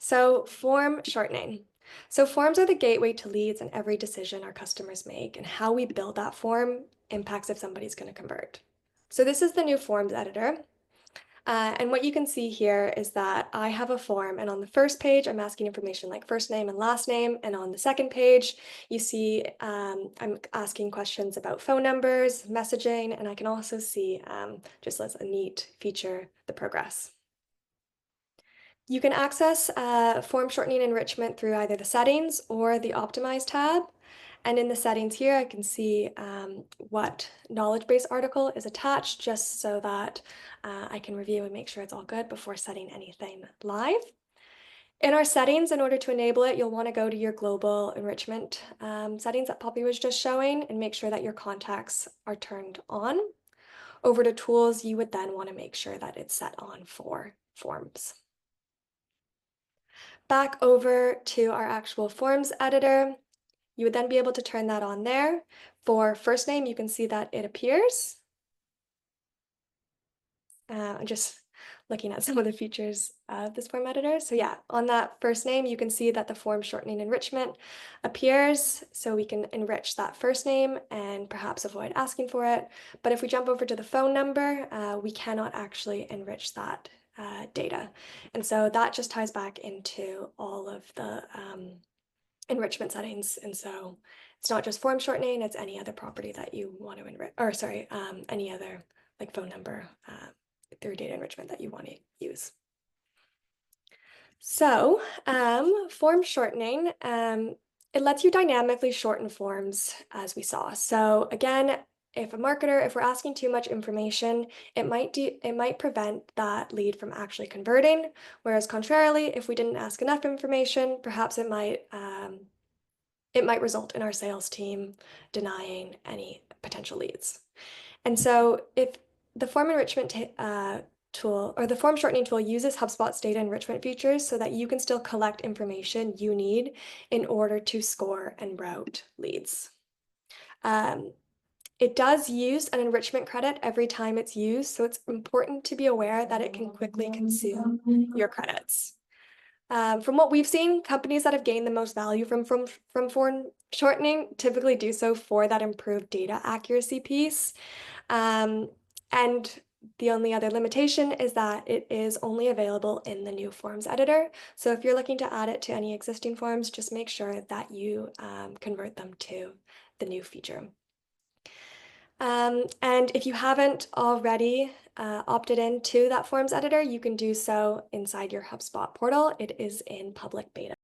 So form shortening. So forms are the gateway to leads and every decision our customers make, and how we build that form impacts if somebody's going to convert. So this is the new forms editor. And what you can see here is that I have a form, and on the first page, I'm asking information like first name and last name. And on the second page, you see I'm asking questions about phone numbers, messaging, and I can also see, just as a neat feature, the progress. You can access form shortening enrichment through either the settings or the optimized tab. And in the settings here, I can see what knowledge base article is attached, just so that I can review and make sure it's all good before setting anything live. In our settings, in order to enable it, you'll want to go to your global enrichment settings that Poppy was just showing and make sure that your contacts are turned on. Over to tools, you would then want to make sure that it's set on for forms. Back over to our actual forms editor, you would then be able to turn that on there. For first name, you can see that it appears. I'm just looking at some of the features of this form editor. So yeah, on that first name, you can see that the form shortening enrichment appears. So we can enrich that first name and perhaps avoid asking for it. But if we jump over to the phone number, we cannot actually enrich that data. And so that just ties back into all of the enrichment settings. And so it's not just form shortening, it's any other property that you want to enrich, or sorry, any other like phone number through data enrichment that you want to use. So form shortening, it lets you dynamically shorten forms, as we saw. So again, if we're asking too much information, it might prevent that lead from actually converting. Whereas contrarily, if we didn't ask enough information, perhaps it might result in our sales team denying any potential leads. And so if the form enrichment tool or the form shortening tool uses HubSpot's data enrichment features so that you can still collect information you need in order to score and route leads. It does use an enrichment credit every time it's used, so it's important to be aware that it can quickly consume your credits. From what we've seen, companies that have gained the most value from form shortening typically do so for that improved data accuracy piece. And the only other limitation is that it is only available in the new forms editor. So if you're looking to add it to any existing forms, just make sure that you convert them to the new feature. And if you haven't already opted into that forms editor, you can do so inside your HubSpot portal. It is in public beta.